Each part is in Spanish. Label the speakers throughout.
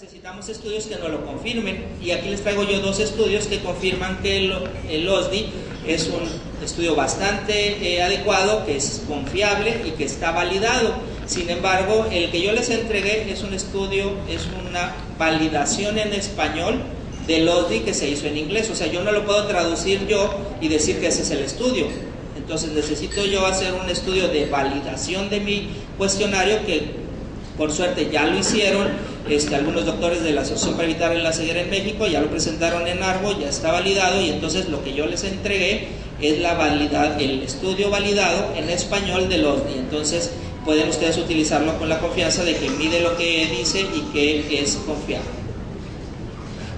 Speaker 1: necesitamos estudios que nos lo confirmen, y aquí les traigo yo dos estudios que confirman que el OSDI es un estudio bastante adecuado, que es confiable y que está validado. Sin embargo, el que yo les entregué es un estudio, es una validación en español del OSDI que se hizo en inglés. O sea, yo no lo puedo traducir yo y decir que ese es el estudio. Entonces necesito yo hacer un estudio de validación de mi cuestionario, que por suerte ya lo hicieron. Algunos doctores de la Asociación para Evitar la Ceguera en México ya lo presentaron en ARGO, ya está validado, y entonces lo que yo les entregué es el estudio validado en español del OSDI. Entonces pueden ustedes utilizarlo con la confianza de que mide lo que dice y que es confiable.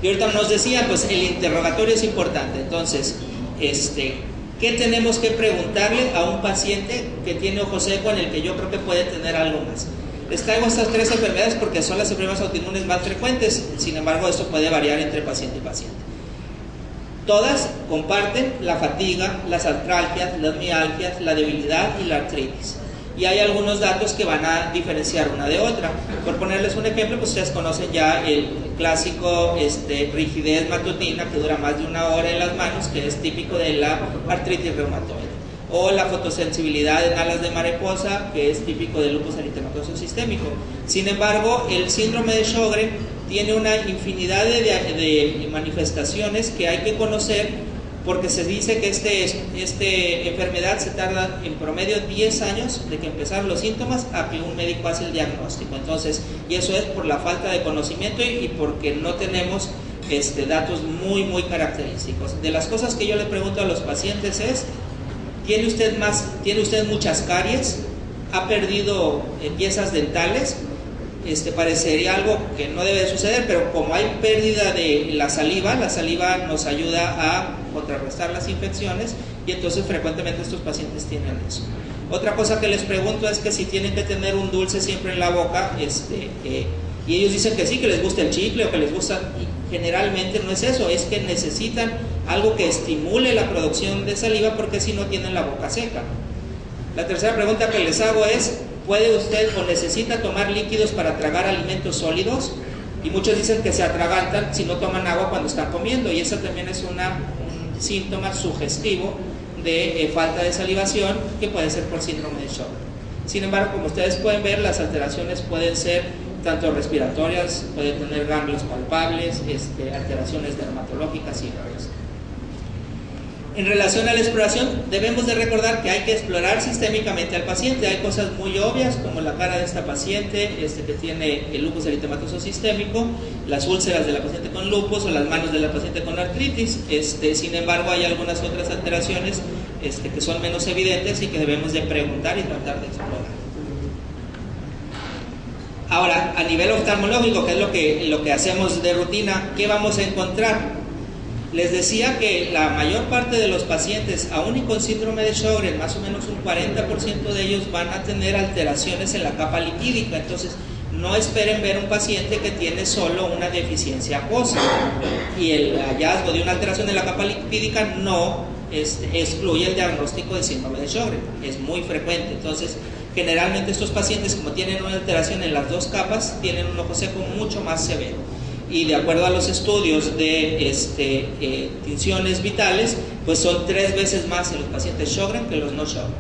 Speaker 1: Y ahorita nos decía, pues el interrogatorio es importante. Entonces, ¿qué tenemos que preguntarle a un paciente que tiene ojo seco, en el que yo creo que puede tener algo más? Les traigo estas tres enfermedades porque son las enfermedades autoinmunes más frecuentes. Sin embargo, esto puede variar entre paciente y paciente. Todas comparten la fatiga, las artralgias, las mialgias, la debilidad y la artritis. Y hay algunos datos que van a diferenciar una de otra. Por ponerles un ejemplo, pues ustedes conocen ya el clásico rigidez matutina, que dura más de 1 hora en las manos, que es típico de la artritis reumatoide. O la fotosensibilidad en alas de mariposa, que es típico del lupus eritematoso sistémico. Sin embargo, el síndrome de Sjögren tiene una infinidad de manifestaciones que hay que conocer, porque se dice que esta enfermedad se tarda en promedio 10 años de que empezaron los síntomas a que un médico hace el diagnóstico. Entonces, y eso es por la falta de conocimiento y porque no tenemos datos muy característicos. De las cosas que yo le pregunto a los pacientes es: ¿tiene usted muchas caries? ¿Ha perdido piezas dentales? Parecería algo que no debe de suceder, pero como hay pérdida de la saliva nos ayuda a contrarrestar las infecciones, y entonces frecuentemente estos pacientes tienen eso. Otra cosa que les pregunto es que si tienen que tener un dulce siempre en la boca, y ellos dicen que sí, que les gusta el chicle o que les gusta, y generalmente no es eso, es que necesitan algo que estimule la producción de saliva, porque si no tienen la boca seca. La tercera pregunta que les hago es: ¿puede usted o necesita tomar líquidos para tragar alimentos sólidos? Y muchos dicen que se atragantan si no toman agua cuando están comiendo, y eso también es un síntoma sugestivo de falta de salivación, que puede ser por síndrome de Sjögren. Sin embargo, como ustedes pueden ver, las alteraciones pueden ser tanto respiratorias, pueden tener ganglios palpables, alteraciones dermatológicas y otras. En relación a la exploración, debemos de recordar que hay que explorar sistémicamente al paciente. Hay cosas muy obvias, como la cara de esta paciente que tiene el lupus eritematoso sistémico, las úlceras de la paciente con lupus o las manos de la paciente con artritis. Sin embargo, hay algunas otras alteraciones que son menos evidentes y que debemos de preguntar y tratar de explorar. Ahora, a nivel oftalmológico, que es lo que hacemos de rutina, ¿qué vamos a encontrar? Les decía que la mayor parte de los pacientes, aún y con síndrome de Sjögren, más o menos un 40% de ellos van a tener alteraciones en la capa lipídica. Entonces, no esperen ver un paciente que tiene solo una deficiencia acuosa, y el hallazgo de una alteración en la capa lipídica no excluye el diagnóstico de síndrome de Sjögren. Es muy frecuente. Entonces, generalmente estos pacientes, como tienen una alteración en las dos capas, tienen un ojo seco mucho más severo. Y de acuerdo a los estudios de tinciones vitales, pues son 3 veces más en los pacientes Sjögren que los no Sjögren.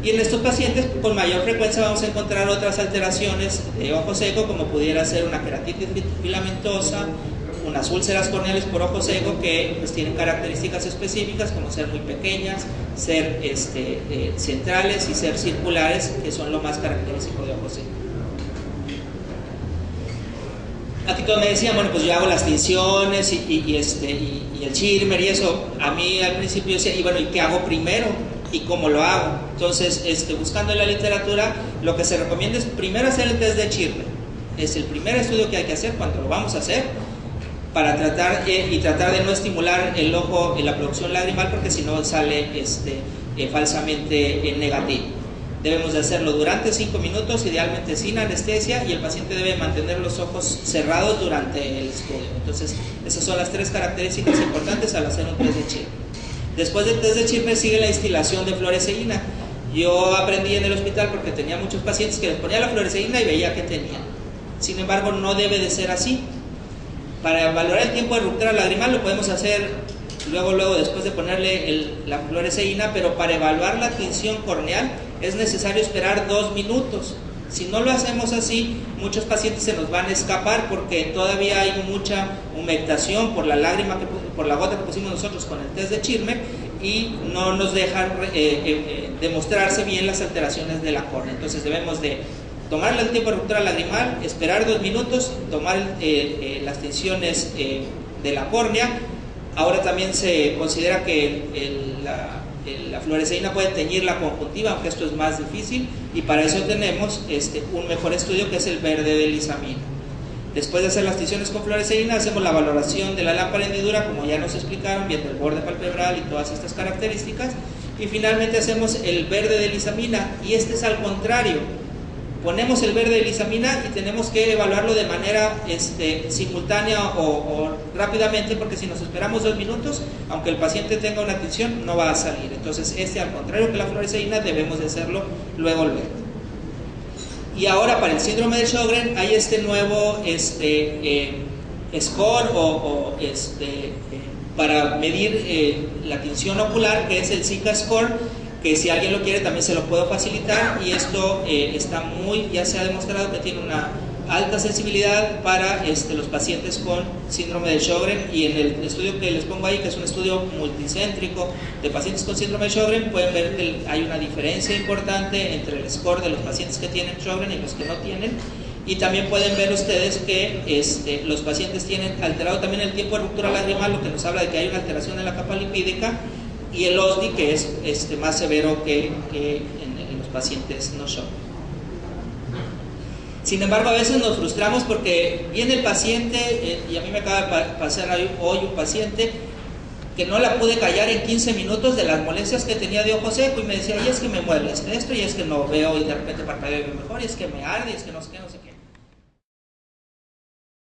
Speaker 1: Y en estos pacientes con mayor frecuencia vamos a encontrar otras alteraciones de ojo seco, como pudiera ser una queratitis filamentosa, unas úlceras corneales por ojo seco, que pues tienen características específicas, como ser muy pequeñas, ser centrales y ser circulares, que son lo más característico de ojo seco. Aquí todos me decían, bueno, pues yo hago las tinciones y el Schirmer y eso. A mí al principio decía, y bueno, ¿y qué hago primero? ¿Y cómo lo hago? Entonces, buscando en la literatura, lo que se recomienda es primero hacer el test de Schirmer. Es el primer estudio que hay que hacer cuando lo vamos a hacer, para tratar de no estimular el ojo en la producción lagrimal, porque si no sale falsamente negativo. Debemos de hacerlo durante 5 minutos, idealmente sin anestesia, y el paciente debe mantener los ojos cerrados durante el estudio. Entonces, esas son las 3 características importantes al hacer un test de Schirmer. Después del test de Schirmer sigue la instilación de fluoresceína. Yo aprendí en el hospital, porque tenía muchos pacientes, que les ponía la fluoresceína y veía que tenían. Sin embargo, no debe de ser así. Para valorar el tiempo de ruptura lagrimal lo podemos hacer luego después de ponerle la fluoresceína, pero para evaluar la tinción corneal es necesario esperar 2 minutos. Si no lo hacemos así, muchos pacientes se nos van a escapar porque todavía hay mucha humectación por la lágrima, por la gota que pusimos nosotros con el test de Schirmer, y no nos dejan demostrarse bien las alteraciones de la córnea. Entonces debemos de tomarle el tiempo de ruptura lagrimal, esperar 2 minutos, tomar las tinciones de la córnea. Ahora también se considera que la fluoresceína puede teñir la conjuntiva, aunque esto es más difícil, y para eso tenemos un mejor estudio, que es el verde de lisamina. Después de hacer las tinciones con fluoresceína, hacemos la valoración de la lámpara hendidura, como ya nos explicaron, viendo el borde palpebral y todas estas características, y finalmente hacemos el verde de lisamina, y este es al contrario. Ponemos el verde de lisamina y tenemos que evaluarlo de manera simultánea o rápidamente, porque si nos esperamos 2 minutos, aunque el paciente tenga una tinción, no va a salir. Entonces al contrario que la fluoresceína, debemos de hacerlo luego. Y ahora para el síndrome de Sjögren hay este nuevo score para medir la tinción ocular, que es el SICA score, que si alguien lo quiere también se lo puedo facilitar, y esto ya se ha demostrado que tiene una alta sensibilidad para los pacientes con síndrome de Sjögren, y en el estudio que les pongo ahí, que es un estudio multicéntrico de pacientes con síndrome de Sjögren, pueden ver que hay una diferencia importante entre el score de los pacientes que tienen Sjögren y los que no tienen, y también pueden ver ustedes que los pacientes tienen alterado también el tiempo de ruptura lagrimal, lo que nos habla de que hay una alteración en la capa lipídica, y el OSDI, que es más severo que en los pacientes no Sjögren. Sin embargo, a veces nos frustramos porque viene el paciente, y a mí me acaba de pasar hoy un paciente que no la pude callar en 15 minutos de las molestias que tenía de ojo seco, y me decía, y es que me muele esto, y es que no veo, y de repente parpadeo mejor, y es que me arde, y es que no sé qué, no sé qué.